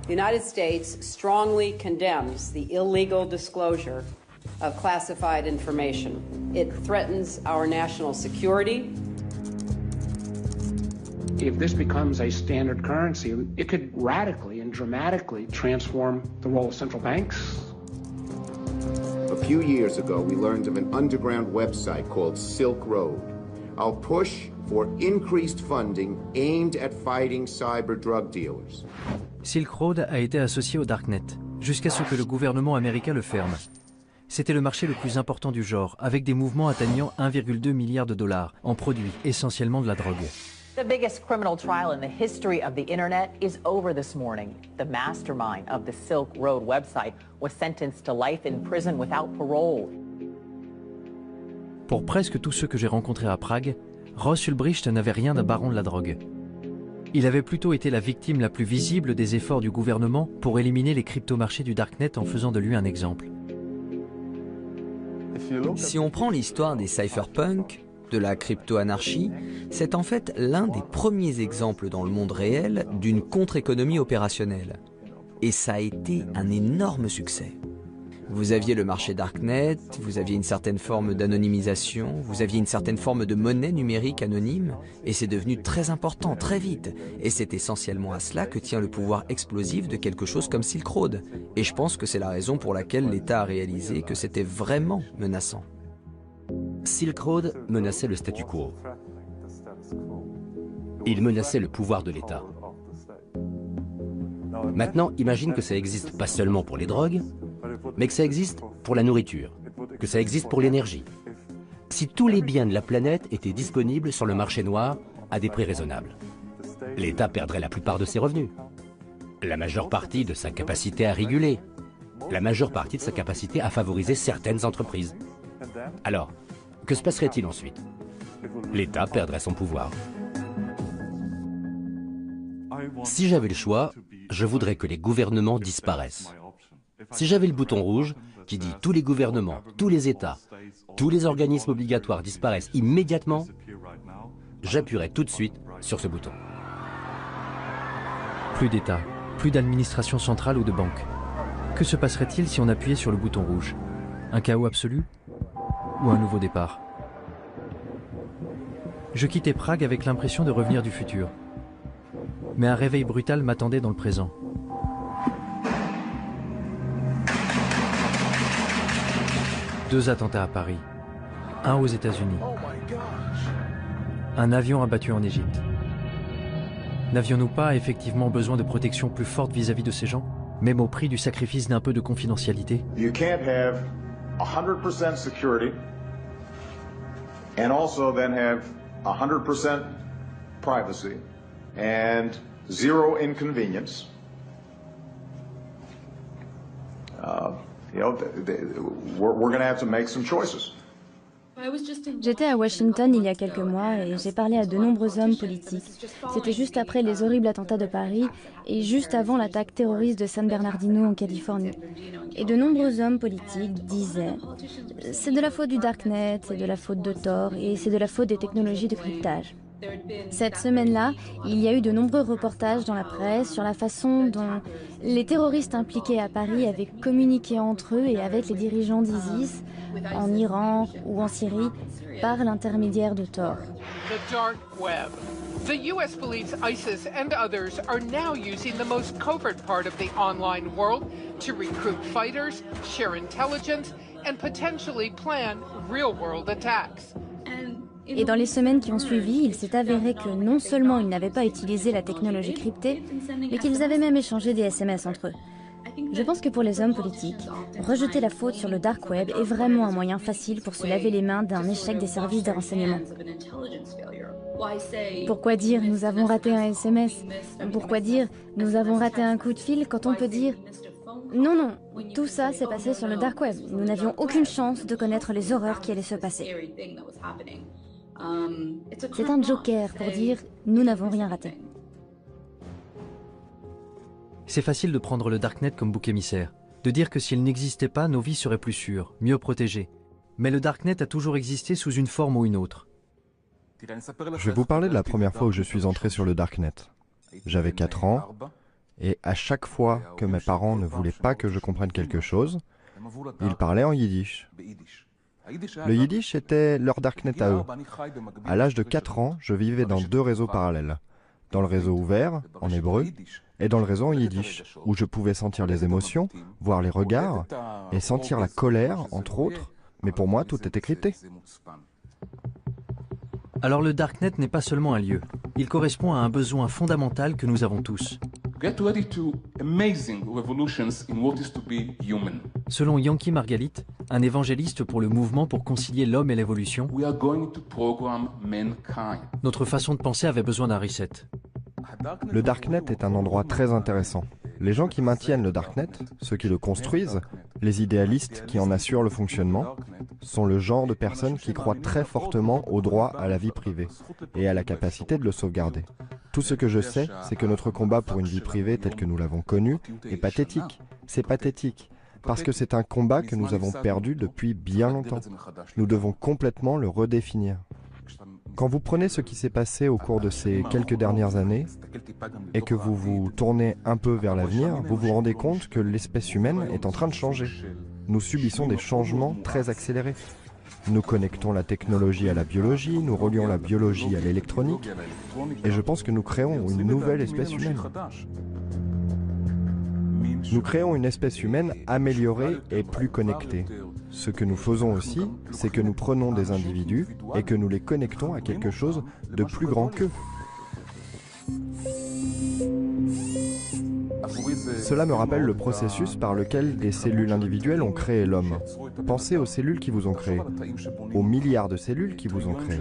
The United States strongly condemns the illegal disclosure of classified information. It threatens our national security. If this becomes a standard currency, it could radically and dramatically transform the role of central banks. A few years ago, we learned of an underground website called Silk Road. Our push for increased funding aimed at fighting cyber drug dealers. Silk Road a été associé au Darknet, jusqu'à ce que le gouvernement américain le ferme. C'était le marché le plus important du genre, avec des mouvements atteignant 1,2 milliard de dollars en produits, essentiellement de la drogue. The biggest criminal trial in the history of the internet is over this morning. The mastermind of the Silk Road website was sentenced to life in prison without parole. Pour presque tous ceux que j'ai rencontrés à Prague, Ross Ulbricht n'avait rien d'un baron de la drogue. Il avait plutôt été la victime la plus visible des efforts du gouvernement pour éliminer les cryptomarchés du Darknet en faisant de lui un exemple. Si on prend l'histoire des cypherpunks, de la crypto-anarchie, c'est en fait l'un des premiers exemples dans le monde réel d'une contre-économie opérationnelle. Et ça a été un énorme succès. Vous aviez le marché Darknet, vous aviez une certaine forme d'anonymisation, vous aviez une certaine forme de monnaie numérique anonyme, et c'est devenu très important, très vite. Et c'est essentiellement à cela que tient le pouvoir explosif de quelque chose comme Silk Road. Et je pense que c'est la raison pour laquelle l'État a réalisé que c'était vraiment menaçant. Silk Road menaçait le statu quo. Il menaçait le pouvoir de l'État. Maintenant, imagine que ça existe pas seulement pour les drogues, mais que ça existe pour la nourriture, que ça existe pour l'énergie. Si tous les biens de la planète étaient disponibles sur le marché noir à des prix raisonnables, l'État perdrait la plupart de ses revenus, la majeure partie de sa capacité à réguler, la majeure partie de sa capacité à favoriser certaines entreprises. Alors, que se passerait-il ensuite? L'État perdrait son pouvoir. Si j'avais le choix, je voudrais que les gouvernements disparaissent. Si j'avais le bouton rouge qui dit tous les gouvernements, tous les États, tous les organismes obligatoires disparaissent immédiatement, j'appuierais tout de suite sur ce bouton. Plus d'État, plus d'administration centrale ou de banque. Que se passerait-il si on appuyait sur le bouton rouge? Un chaos absolu? Ou un nouveau départ? Je quittais Prague avec l'impression de revenir du futur. Mais un réveil brutal m'attendait dans le présent. Deux attentats à Paris, un aux États-Unis, un avion abattu en Égypte. N'avions-nous pas effectivement besoin de protection plus forte vis-à-vis de ces gens, même au prix du sacrifice d'un peu de confidentialité? You can't have 100% security and also then have 100% privacy and zero inconvenience. We're going to have to make some choices. J'étais à Washington il y a quelques mois et j'ai parlé à de nombreux hommes politiques. C'était juste après les horribles attentats de Paris et juste avant l'attaque terroriste de San Bernardino en Californie. Et de nombreux hommes politiques disaient « C'est de la faute du Darknet, c'est de la faute de Tor et c'est de la faute des technologies de cryptage ». Cette semaine-là, il y a eu de nombreux reportages dans la presse sur la façon dont les terroristes impliqués à Paris avaient communiqué entre eux et avec les dirigeants d'ISIS, en Iran ou en Syrie, par l'intermédiaire de Tor. The dark web. The US believes ISIS and others are now using the most covert part of the online world to recruit fighters, share intelligence, and potentially plan real-world attacks. Et dans les semaines qui ont suivi, il s'est avéré que non seulement ils n'avaient pas utilisé la technologie cryptée, mais qu'ils avaient même échangé des SMS entre eux. Je pense que pour les hommes politiques, rejeter la faute sur le dark web est vraiment un moyen facile pour se laver les mains d'un échec des services de renseignement. Pourquoi dire « nous avons raté un SMS » ? Pourquoi dire « nous avons raté un coup de fil » quand on peut dire « non, non, tout ça s'est passé sur le dark web. Nous n'avions aucune chance de connaître les horreurs qui allaient se passer. » C'est un joker pour dire « nous n'avons rien raté ». C'est facile de prendre le Darknet comme bouc émissaire, de dire que s'il n'existait pas, nos vies seraient plus sûres, mieux protégées. Mais le Darknet a toujours existé sous une forme ou une autre. Je vais vous parler de la première fois où je suis entré sur le Darknet. J'avais 4 ans, et à chaque fois que mes parents ne voulaient pas que je comprenne quelque chose, ils parlaient en yiddish. Le yiddish était leur Darknet à eux. À l'âge de 4 ans, je vivais dans 2 réseaux parallèles. Dans le réseau ouvert, en hébreu, et dans le réseau en yiddish, où je pouvais sentir les émotions, voir les regards, et sentir la colère, entre autres, mais pour moi, tout était crypté. Alors le Darknet n'est pas seulement un lieu, il correspond à un besoin fondamental que nous avons tous. Selon Yanky Margalit, un évangéliste pour le mouvement pour concilier l'homme et l'évolution, notre façon de penser avait besoin d'un reset. Le Darknet est un endroit très intéressant. Les gens qui maintiennent le Darknet, ceux qui le construisent, les idéalistes qui en assurent le fonctionnement, sont le genre de personnes qui croient très fortement au droit à la vie privée et à la capacité de le sauvegarder. Tout ce que je sais, c'est que notre combat pour une vie privée telle que nous l'avons connue est pathétique. C'est pathétique, parce que c'est un combat que nous avons perdu depuis bien longtemps. Nous devons complètement le redéfinir. Quand vous prenez ce qui s'est passé au cours de ces quelques dernières années et que vous vous tournez un peu vers l'avenir, vous vous rendez compte que l'espèce humaine est en train de changer. Nous subissons des changements très accélérés. Nous connectons la technologie à la biologie, nous relions la biologie à l'électronique, et je pense que nous créons une nouvelle espèce humaine. Nous créons une espèce humaine améliorée et plus connectée. Ce que nous faisons aussi, c'est que nous prenons des individus et que nous les connectons à quelque chose de plus grand qu'eux. Cela me rappelle le processus par lequel des cellules individuelles ont créé l'homme. Pensez aux cellules qui vous ont créé, aux milliards de cellules qui vous ont créé.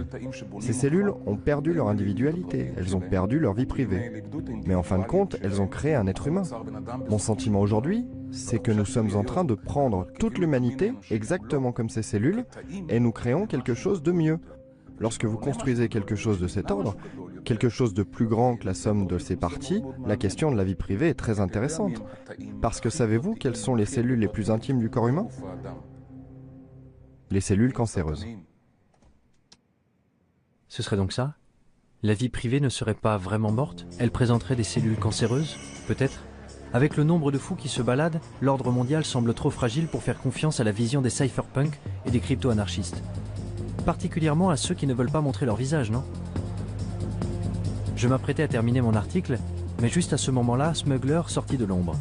Ces cellules ont perdu leur individualité, elles ont perdu leur vie privée. Mais en fin de compte, elles ont créé un être humain. Mon sentiment aujourd'hui, c'est que nous sommes en train de prendre toute l'humanité, exactement comme ces cellules, et nous créons quelque chose de mieux. Lorsque vous construisez quelque chose de cet ordre, quelque chose de plus grand que la somme de ses parties, la question de la vie privée est très intéressante. Parce que savez-vous quelles sont les cellules les plus intimes du corps humain? Les cellules cancéreuses. Ce serait donc ça? La vie privée ne serait pas vraiment morte? Elle présenterait des cellules cancéreuses? Peut-être? Avec le nombre de fous qui se baladent, l'ordre mondial semble trop fragile pour faire confiance à la vision des cypherpunks et des crypto-anarchistes. Particulièrement à ceux qui ne veulent pas montrer leur visage, non? Je m'apprêtais à terminer mon article, mais juste à ce moment-là, Smuggler sortit de l'ombre.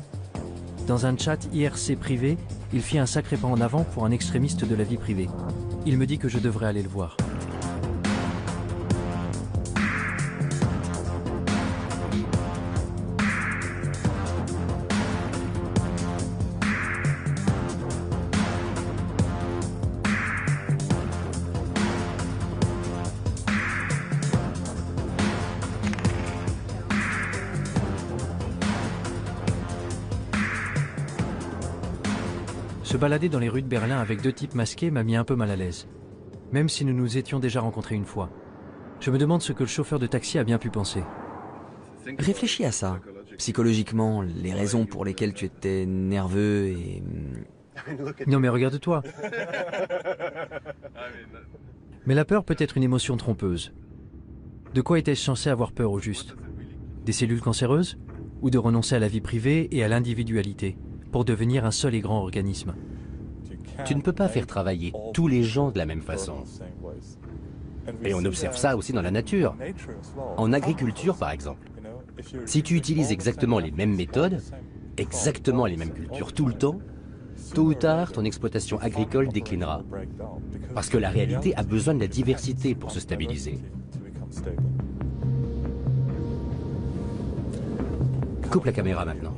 Dans un chat IRC privé, il fit un sacré pas en avant pour un extrémiste de la vie privée. Il me dit que je devrais aller le voir. Se balader dans les rues de Berlin avec deux types masqués m'a mis un peu mal à l'aise, même si nous nous étions déjà rencontrés une fois. Je me demande ce que le chauffeur de taxi a bien pu penser. Réfléchis à ça. Psychologiquement, les raisons pour lesquelles tu étais nerveux et... Non mais regarde-toi. Mais la peur peut être une émotion trompeuse. De quoi était-je censé avoir peur au juste? Des cellules cancéreuses? Ou de renoncer à la vie privée et à l'individualité pour devenir un seul et grand organisme? Tu ne peux pas faire travailler tous les gens de la même façon. Et on observe ça aussi dans la nature. En agriculture, par exemple. Si tu utilises exactement les mêmes méthodes, exactement les mêmes cultures tout le temps, tôt ou tard, ton exploitation agricole déclinera. Parce que la réalité a besoin de la diversité pour se stabiliser. Coupe la caméra maintenant.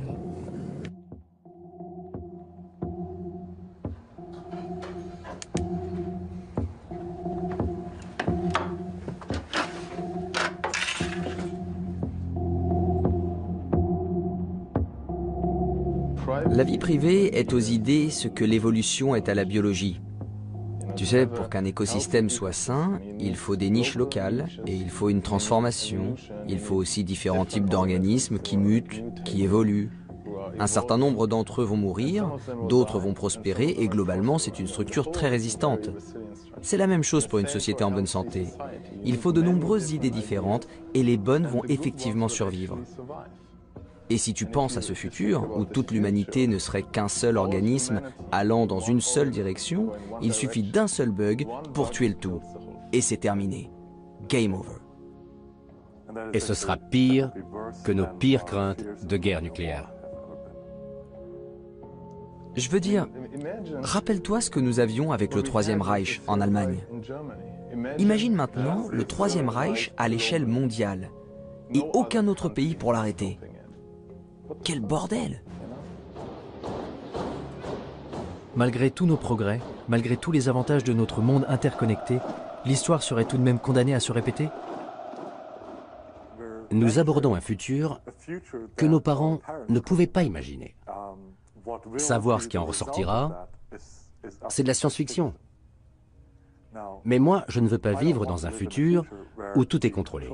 La vie privée est aux idées ce que l'évolution est à la biologie. Tu sais, pour qu'un écosystème soit sain, il faut des niches locales et il faut une transformation. Il faut aussi différents types d'organismes qui mutent, qui évoluent. Un certain nombre d'entre eux vont mourir, d'autres vont prospérer et globalement, c'est une structure très résistante. C'est la même chose pour une société en bonne santé. Il faut de nombreuses idées différentes et les bonnes vont effectivement survivre. Et si tu penses à ce futur, où toute l'humanité ne serait qu'un seul organisme allant dans une seule direction, il suffit d'un seul bug pour tuer le tout. Et c'est terminé. Game over. Et ce sera pire que nos pires craintes de guerre nucléaire. Je veux dire, rappelle-toi ce que nous avions avec le Troisième Reich en Allemagne. Imagine maintenant le Troisième Reich à l'échelle mondiale et aucun autre pays pour l'arrêter. Quel bordel! Malgré tous nos progrès, malgré tous les avantages de notre monde interconnecté, l'histoire serait tout de même condamnée à se répéter? Nous abordons un futur que nos parents ne pouvaient pas imaginer. Savoir ce qui en ressortira, c'est de la science-fiction. Mais moi, je ne veux pas vivre dans un futur où tout est contrôlé.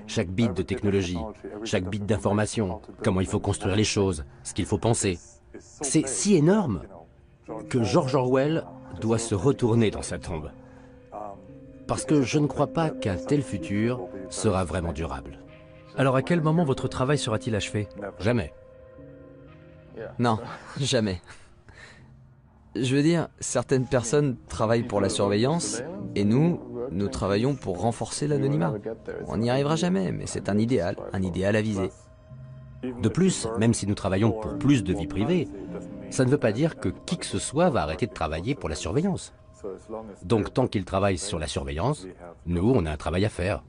Chaque bit de technologie, chaque bit d'information, comment il faut construire les choses, ce qu'il faut penser. C'est si énorme que George Orwell doit se retourner dans sa tombe. Parce que je ne crois pas qu'un tel futur sera vraiment durable. Alors à quel moment votre travail sera-t-il achevé? Jamais. Non, jamais. Je veux dire, certaines personnes travaillent pour la surveillance, et nous travaillons pour renforcer l'anonymat. On n'y arrivera jamais, mais c'est un idéal à viser. De plus, même si nous travaillons pour plus de vie privée, ça ne veut pas dire que qui que ce soit va arrêter de travailler pour la surveillance. Donc tant qu'ils travaillent sur la surveillance, nous, on a un travail à faire.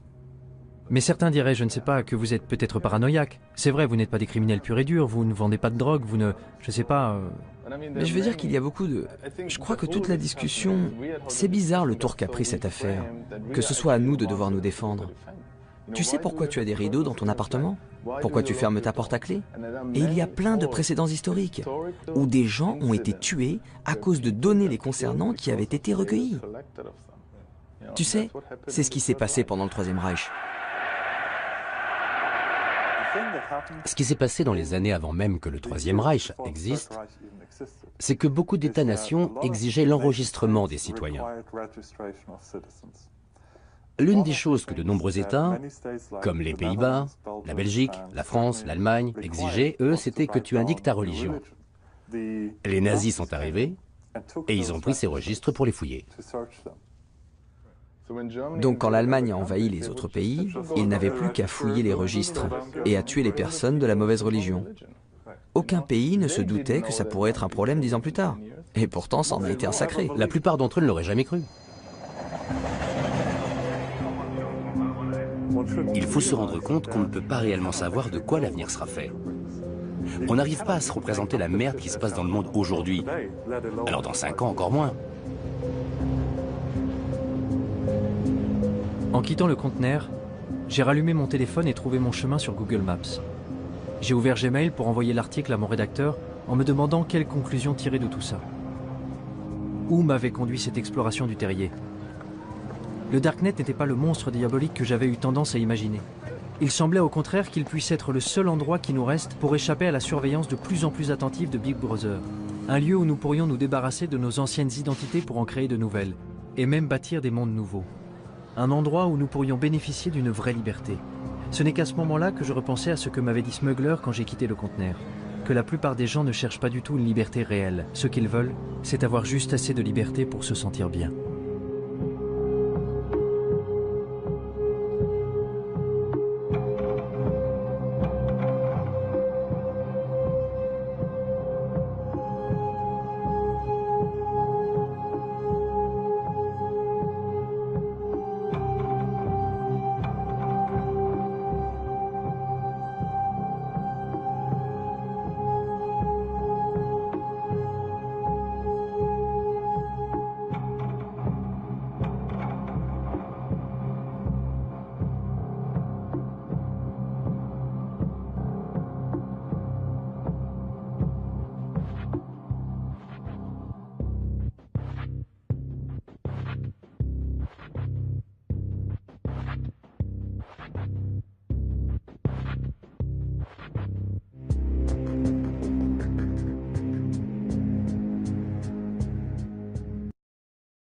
Mais certains diraient, je ne sais pas, que vous êtes peut-être paranoïaque. C'est vrai, vous n'êtes pas des criminels purs et durs, vous ne vendez pas de drogue, vous ne... je sais pas... Mais je veux dire qu'il y a beaucoup de... Je crois que toute la discussion... C'est bizarre le tour qu'a pris cette affaire. Que ce soit à nous de devoir nous défendre. Tu sais pourquoi tu as des rideaux dans ton appartement? Pourquoi tu fermes ta porte à clé? Et il y a plein de précédents historiques où des gens ont été tués à cause de données les concernant qui avaient été recueillies. Tu sais, c'est ce qui s'est passé pendant le Troisième Reich. Ce qui s'est passé dans les années avant même que le Troisième Reich existe, c'est que beaucoup d'États-nations exigeaient l'enregistrement des citoyens. L'une des choses que de nombreux États, comme les Pays-Bas, la Belgique, la France, l'Allemagne, exigeaient, eux, c'était que tu indiques ta religion. Les nazis sont arrivés et ils ont pris ces registres pour les fouiller. Donc quand l'Allemagne a envahi les autres pays, ils n'avaient plus qu'à fouiller les registres et à tuer les personnes de la mauvaise religion. Aucun pays ne se doutait que ça pourrait être un problème 10 ans plus tard. Et pourtant, ça en a été un sacré. La plupart d'entre eux ne l'auraient jamais cru. Il faut se rendre compte qu'on ne peut pas réellement savoir de quoi l'avenir sera fait. On n'arrive pas à se représenter la merde qui se passe dans le monde aujourd'hui. Alors dans 5 ans, encore moins. En quittant le conteneur, j'ai rallumé mon téléphone et trouvé mon chemin sur Google Maps. J'ai ouvert Gmail pour envoyer l'article à mon rédacteur en me demandant quelle conclusion tirer de tout ça. Où m'avait conduit cette exploration du terrier? Le Darknet n'était pas le monstre diabolique que j'avais eu tendance à imaginer. Il semblait au contraire qu'il puisse être le seul endroit qui nous reste pour échapper à la surveillance de plus en plus attentive de Big Brother. Un lieu où nous pourrions nous débarrasser de nos anciennes identités pour en créer de nouvelles, et même bâtir des mondes nouveaux. Un endroit où nous pourrions bénéficier d'une vraie liberté. Ce n'est qu'à ce moment-là que je repensais à ce que m'avait dit Smuggler quand j'ai quitté le conteneur. Que la plupart des gens ne cherchent pas du tout une liberté réelle. Ce qu'ils veulent, c'est avoir juste assez de liberté pour se sentir bien.